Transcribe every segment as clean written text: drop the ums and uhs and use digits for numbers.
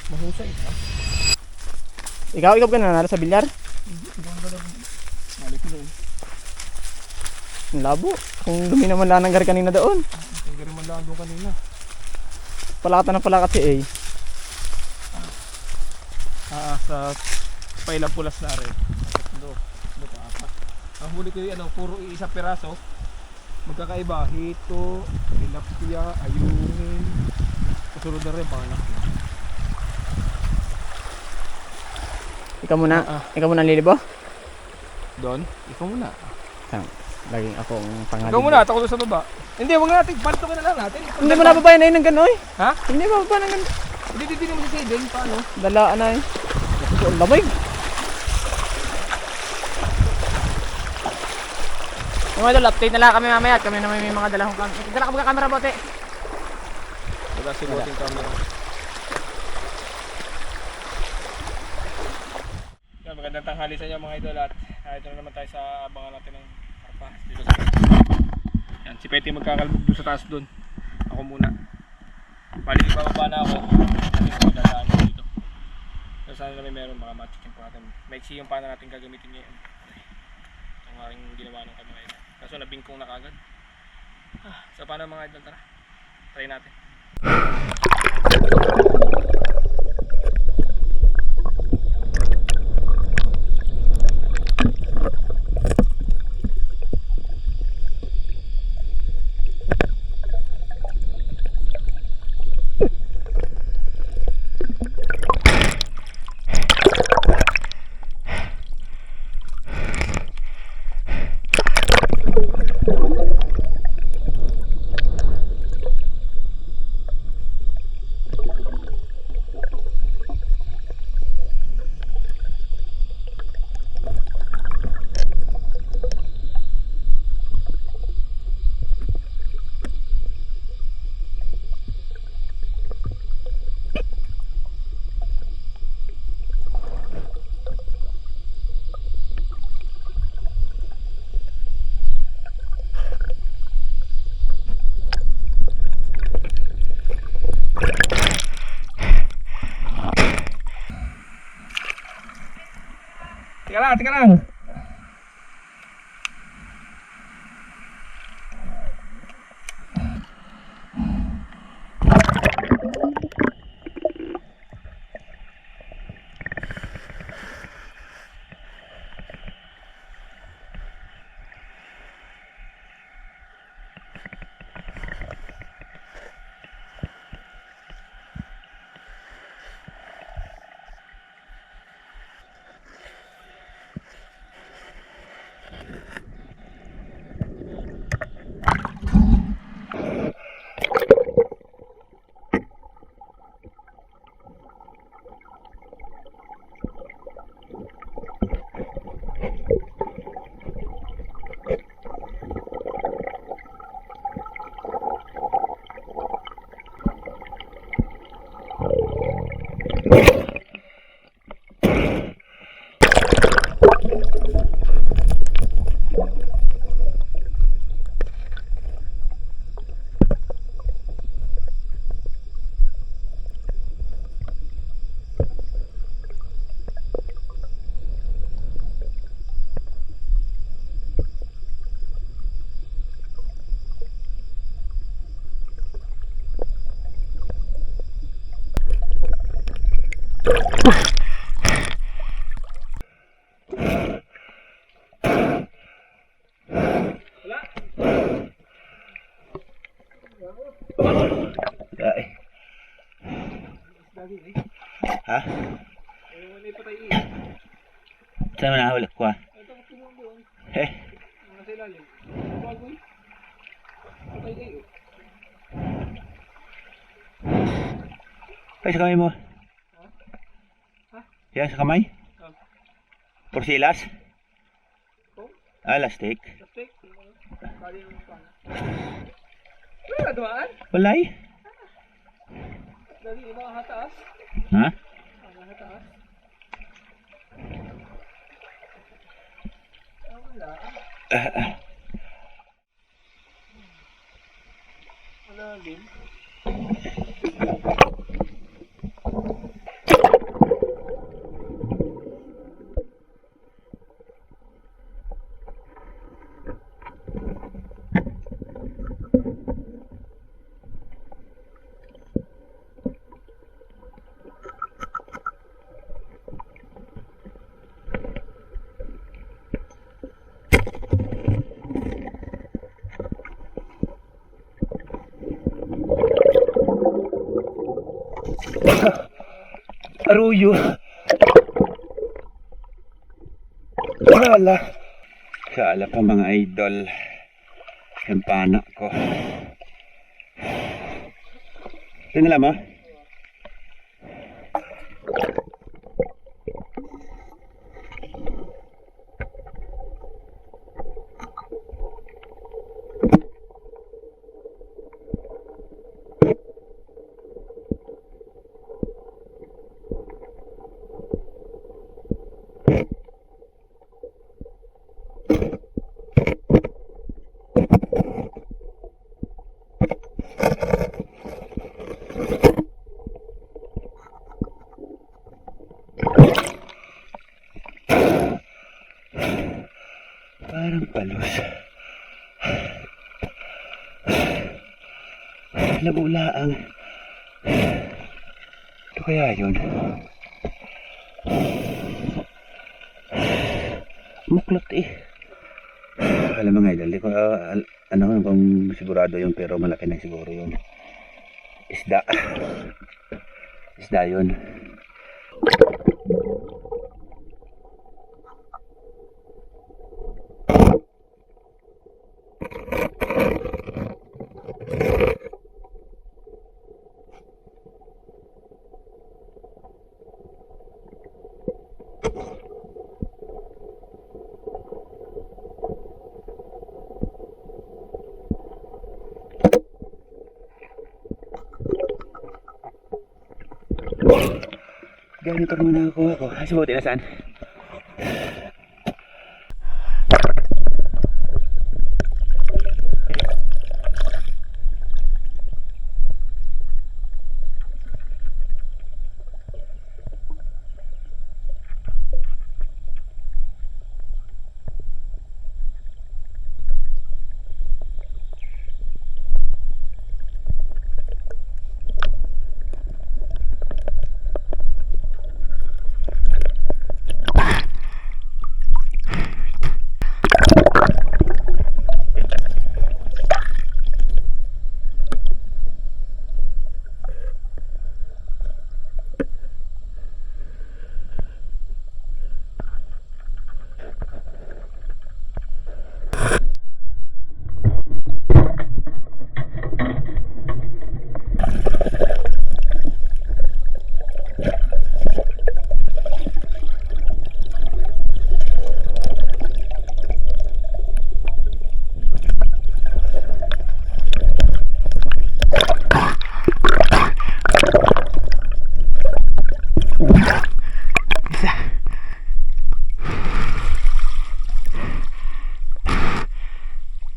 Mahusay ha. Ikaw ka nanalo sa bilyar? Mali ko doon. Ang labo. Kung dumi naman lang ng gar kanina doon. Ang gari man lang doon kanina. Palakatan na palakat si A. Sa pailang pulas na rin. Tatlo pa apat. Ang huli ko yung puro isang piraso. Magkakaiba. Hito, tilapia, ayungin. Kasunod na rin panganak. Ikaw muna. Ikaw muna lilibo? Doon? Ikaw muna. Laging ako ang pangalan. Ikaw muna, at ako doon sa baba. Hindi, huwag natin. Balito na lang natin. Hindi mo nababayan na yun ng gano'n. Ha? Hindi mo nababayan ng gano'n. Hindi mo si Sidin. Paano? Dalaan na eh. Ang lamig. Mga idol, update na lang kami mamaya at kami na may mga dalahong camera. Dala ka mga camera bote. Wala si boting camera. Yan, magandang tanghali sa inyo mga idol at ito na naman tayo sa abangan natin ng karpa dito sa yan, si Petty magkakalbog doon sa taas doon. Ako muna. Bali bababa na ako. Kasi ako dadaan dito. So sana namin meron mga matching po natin. Maiksi yung paano natin gagamitin ngayon. Itong aking ginawa ng kamay. Kaso nabingkong na kagad. So paano mga idol, tara. Try natin. Teka lang. Ha? Saan mo nahulak ko ah? Eh? Ay, sa kamay mo? Yan, sa kamay? Porsilas? Ah, lastik? Wala dumaan? Walay? Dali, mga hataas. Ha? Mga hataas. Wala din. Aruyo. Wala. Sala pa mga idol. Yung panak ko. Tingnan mo. Parang palos. Labulaang. Ito kaya yun? Muklot eh. Alam mo nga idol, di ko ano kung sigurado yun, pero malaki na siguro yun. Isda. Isda yun. Ganito muna ako. Kasi buti na saan?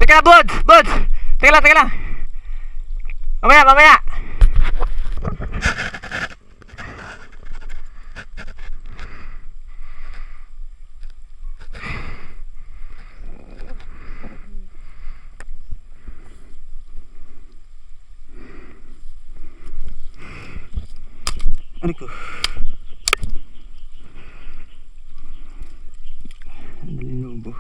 Teka lang, Buds! Buds! Teka lang. Mamaya. Ano ko? Ang dalinubo.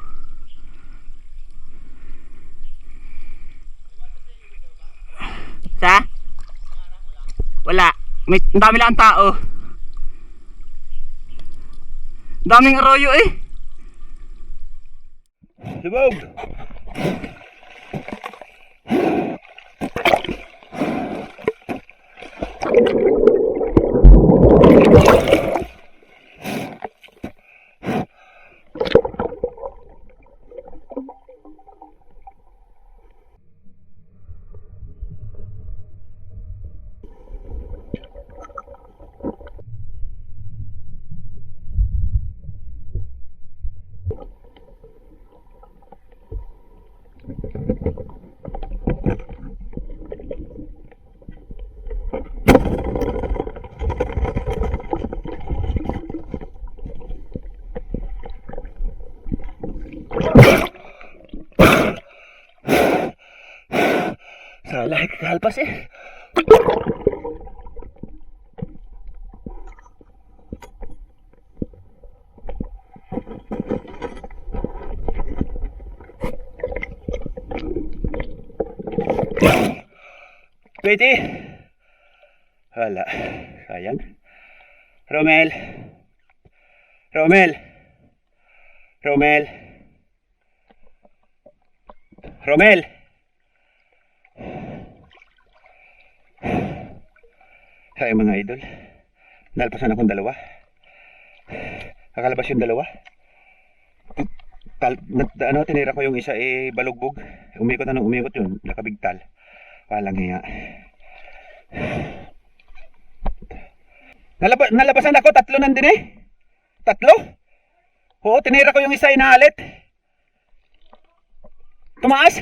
Sa? Wala. Ang dami lang tao. Daming arroyo eh. Lubog! Salah, kalpas eh. Pwede. Wala. Sayang. Romel. Romel. Romel. Romel. Sayang mga idol. Nalpasan akong dalawa. Kakalabas yung dalawa. Tinira ko yung isa balugbog. Umikot na nung umikot yun. Nakabigtal. Walang hiya. Nalabasan ako. 3 nandun eh. 3? Oo, tinira ko yung isa inaalit. Tumaas.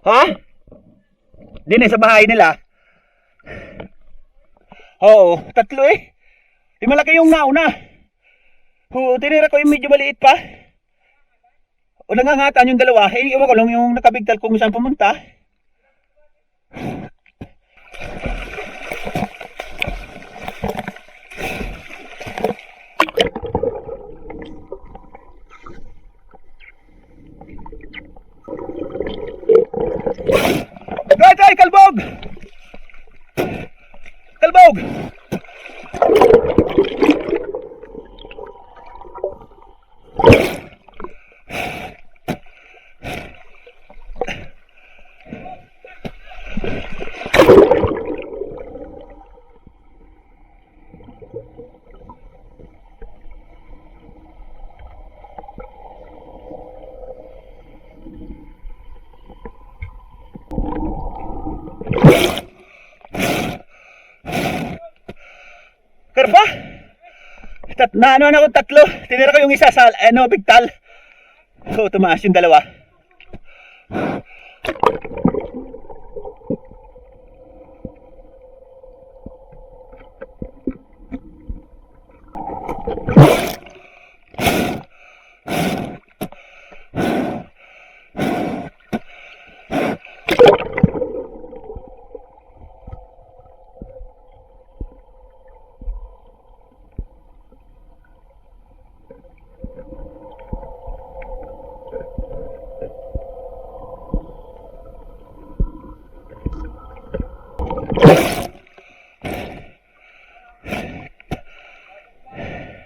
Ha? Din sa bahay nila. Oo, 3 eh. Di malaki yung nauna. Oo, tinira ko yung medyo maliit pa. O nangangatan yung dalawa. Iwan ko lang yung nakabigtal kung saan pumunta. Tay, kalbog! Kalbog! Karpa? Ano ako 3. Tinira ko yung isa sa bigtal. So tumaas yung dalawa.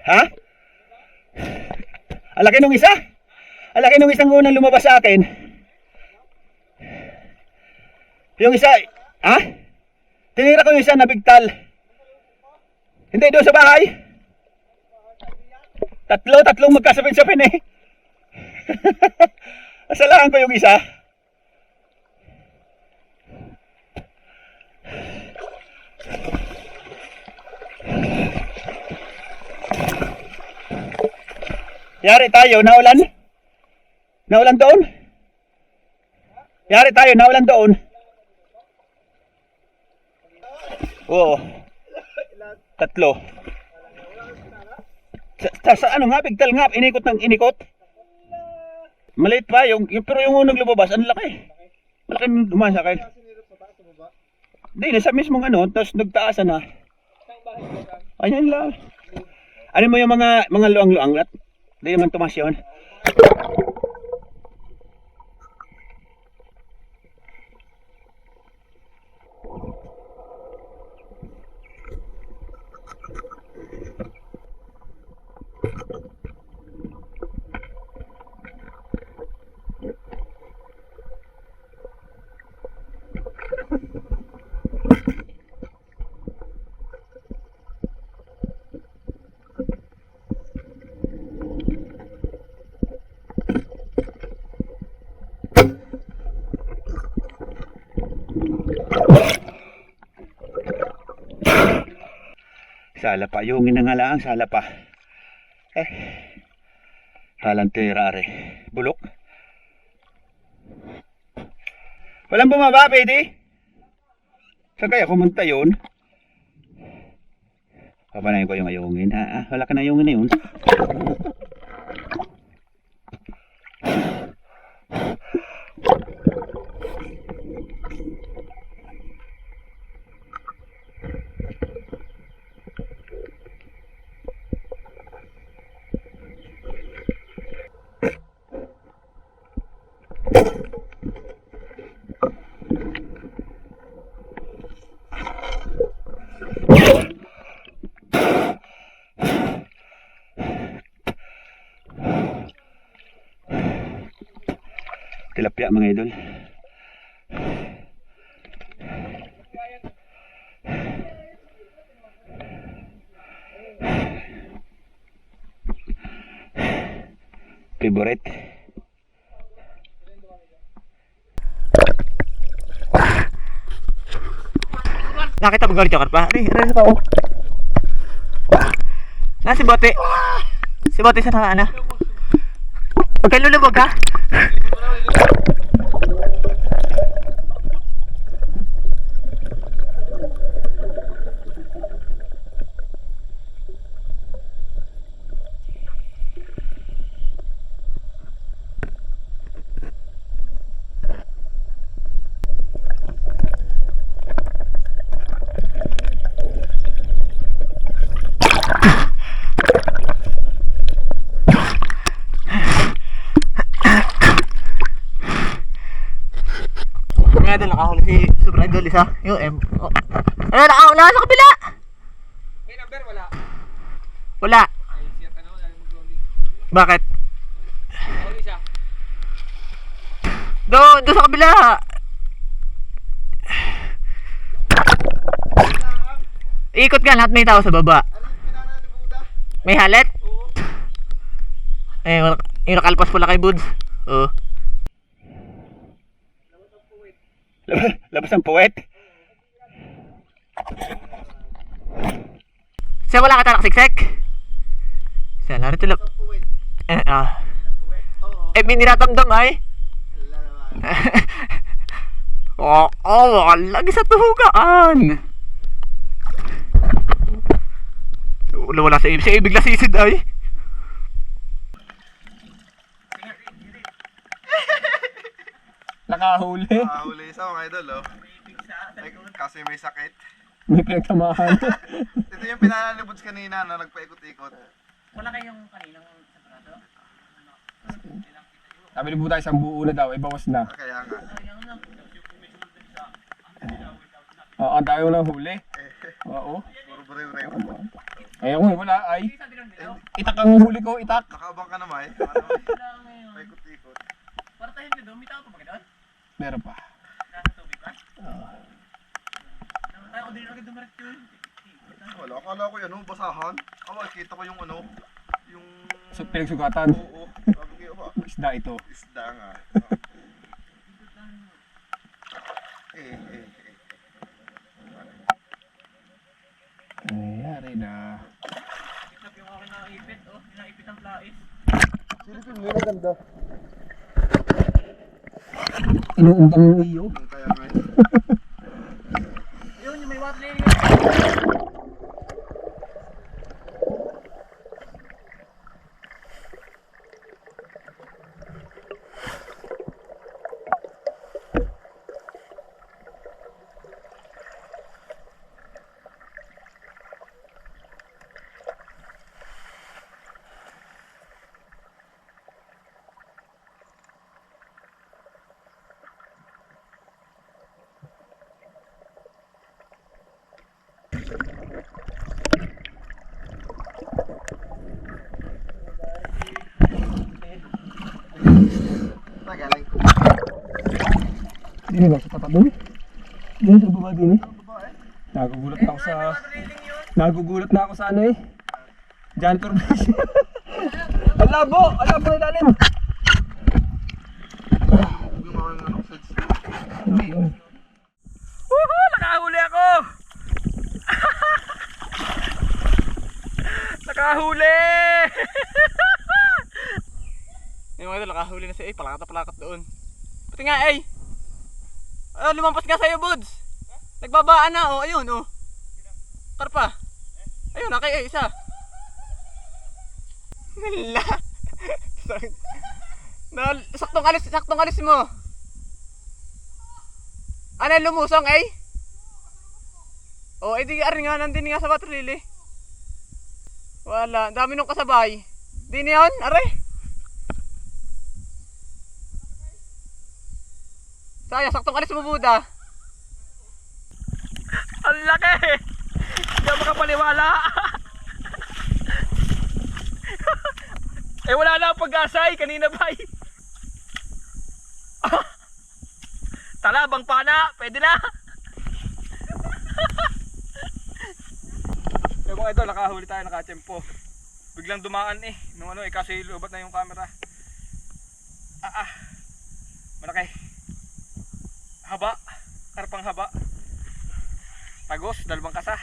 Ha? Alaki nung isa? Alaki nung isang unang lumabas sa akin. Yung isa, ha? Tinira ko yung isa na bigtal. Hindi, doon sa bahay. 3 magkasapin-sapin eh. Asalahan ko yung isa. Yari tayo, naulan. Naulan doon. Yari tayo, naulan doon. Oo. 3. Sa ano nga, bigtal nga, inikot ng inikot. Maliit pa, pero yung unang lumabas, ang laki. Malaki nung dumaan sa akin. Hindi, nasa mismong tapos nagtaasan na. Ayan lang. Ano mo yung mga luang-luang? Hindi naman tumas yun. Sala pa, yung inangalaang sala pa. Halantera bulok. Walang bumaba, pwede. Saan kaya kumunta yun? Papanayin ko yung ayungin. Wala ka na ayungin na yun. Tilapia mga idol. Favorite. Nakita mo galit yung karpa? Ari sa pao. Na si Bote. Si Bote sa nakana. Huwag kayo lulubog ha. Mga idol, nakahuli si Super Idol isa. Yung M. Oh. Ano, nakahuli sa kabila! May number, wala. Wala. Ay, siya, ano, lalo mag-rolling. Bakit? Huli siya. Do sa kabila. Ikot ka, lahat may tao sa baba. May halet? Eh, yung nakalpas pala kay Buds. Oo. Labas ang puwet. Siya wala ka siksek? Siya, narito lang. May niratamdam ay. Lagi sa tuhugaan. Wala sa ibig. Siya bigla sisid ay. Nakahuli. Nakahuli isa mga idol, oh. Kasi may sakit. May pinagtamahan. Ito yung pinalalibuds kanina, no, nagpaikot-ikot. Wala kayong kaninang saprado? Sabi ni Buta isang buo na daw, ay bawas na. Kaya nga. Oo, ang dami mo ng huli. Oo. Puro brew-brew. Ayaw nga, wala ay. Itak ang huli ko, itak. Nakaabang ka naman, eh. Paikot-ikot. Partahin nyo doon, may tao pa ba doon? Meron pa. Nasa tubig ba? Tayo ko din agad dumarat yun. Wala, akala ko yan, oh, basahan. Kita ko yung ano, yung... So, pinagsugatan. Oo, sabi ko ba? Isda ito. Isda nga. Nangyayari na. Itlap yung aking nakaipit, oh. Naipit ang plais. Silipin mo, maganda. Inuumbang ng iyo. Kaya nga, eh. Yun, yung may water lily. Nagaling. Hindi na sa tapat doon. Hindi sa baba din eh. Nagugulat na ako sa... Nagugulat na ako sa ano eh. Janitor base. Ang labo! Ang labo na ilalim! Yung mga ano, sets. Hindi yun. Woohoo! Nakahuli ako! Nakahuli! Yung mga ito, nakahuli na siya. Eh, palakat doon. Pati nga, eh. Lumampas nga sa'yo, Buds. Nagbabaan na, oh. Ayun, oh. Karpa. Ayun, nakay, isa. Nala. Saktong alis mo. Ano yung lumusong, eh? Oh, edi arin nga, nandun nga sa water lily. Wala, dami nung kasabay. Di na yun, are. Saya, saktong alis mo, Buda. Ang laki! Hindi ako makapaniwala! Eh wala na ang pag-asay, kanina ba? Talabang pana, pwede na. Yung mga idol, nakahuli tayo, nakatsempo. Biglang dumaan nung kasi lubat na yung camera. Malaki. Haba, karpang haba. Tagos, dalawang kasa.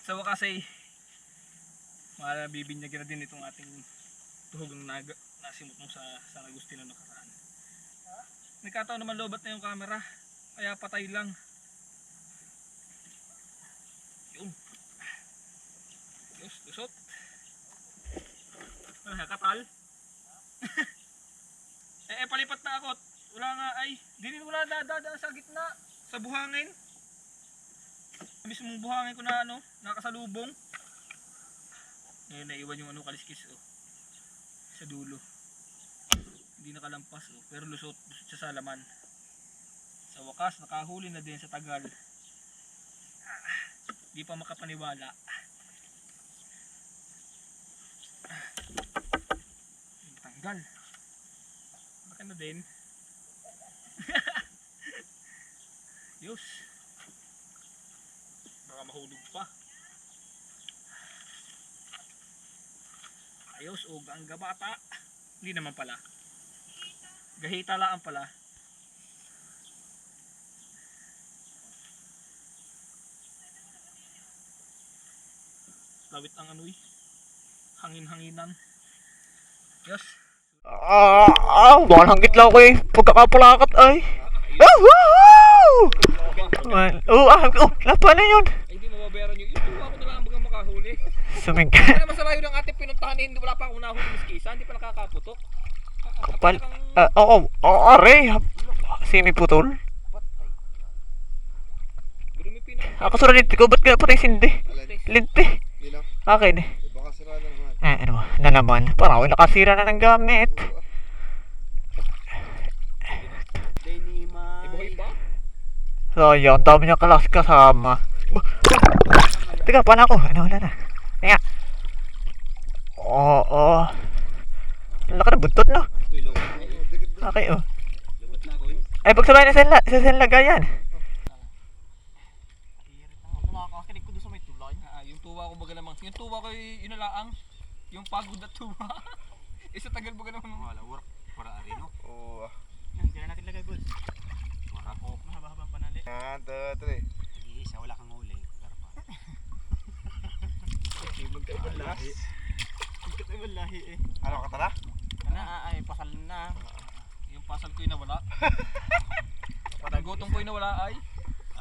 Sa wakas ay bibinyagan na din itong ating tuhugang nasimot mo sa San Agustino nakaraan. Nagkataon naman lobat na yung camera, kaya patay lang. Yun. Diyos, lusot. Nakakatal. Palipat na ako. Wala nga wala dadaan sa gitna, sa buhangin. Mismong buhangin ko na nakasalubong. Ngayon naiwan yung kaliskis sa dulo. Hindi nakalampas pero lusot siya sa laman. Sa wakas nakahuli na din sa tagal. Di pa makapaniwala. Tanggal. Baka na din. Diyos. Baka mahulog pa. Ayos, ang gabata. Hindi naman pala. Gahita lang pala. Lawit ang hangin-hanginan. Yes. Walang gitla ko pagkakapulakat ay. Lapa na yun. Ay, hindi mababayaran yung tuwa ko na lang bagang makahuli. Suming Hindi naman sa layo ng ating pinuntahan hindi wala pa akong nahuli miskisa, hindi pa nakakaputok. kapal. Are. Semi-putol. Ako sa linti ko, ba't kaya patay sindi? Linti. Nila, Akin baka sira na naman. ano, na naman. Parang ako nakasira na ng gamit. Buhay pa? Sayang, dami niya kalas kasama. Teka, paano ako? Wala na. Teka. Oo. Ang laki na buntot, no? Okay, Ay, pagsabay na sa lagayan. Nakakakinig ko doon sa may tulay. Yung tuwa ko baga namang. Yung tuwa ko inalaang. Yung pagod na tuwa. Isa tagal baga naman. Wala, work para ari, no? Oo. Diyan natin lagay, Bud. Marako. Mahaba-haba panali. 1, 2, 3. Isa, wala kang huli. Magkaibang lahi. Magkaibang lahi eh. Ano ka tala? Ay, pasal na. Yung pasal ko yung nawala. Panagutom ko yung nawala ay.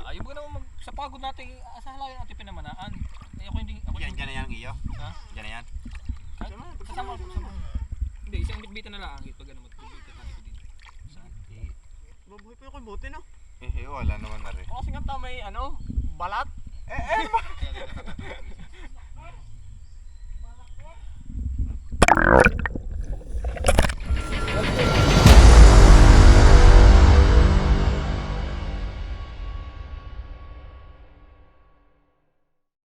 Ayaw ba naman sa pagod natin, sa halayan natin pinamanaan. Ako hindi. Yan na yan ang iyo. Ha? Yan na yan. Kasama ko. Hindi, isang bitbitan na lang. Pag ano, magbibita tayo ko dito. Saan? Mabuhay pa yung bote, no? Wala naman na rin. Kasi nga may balat.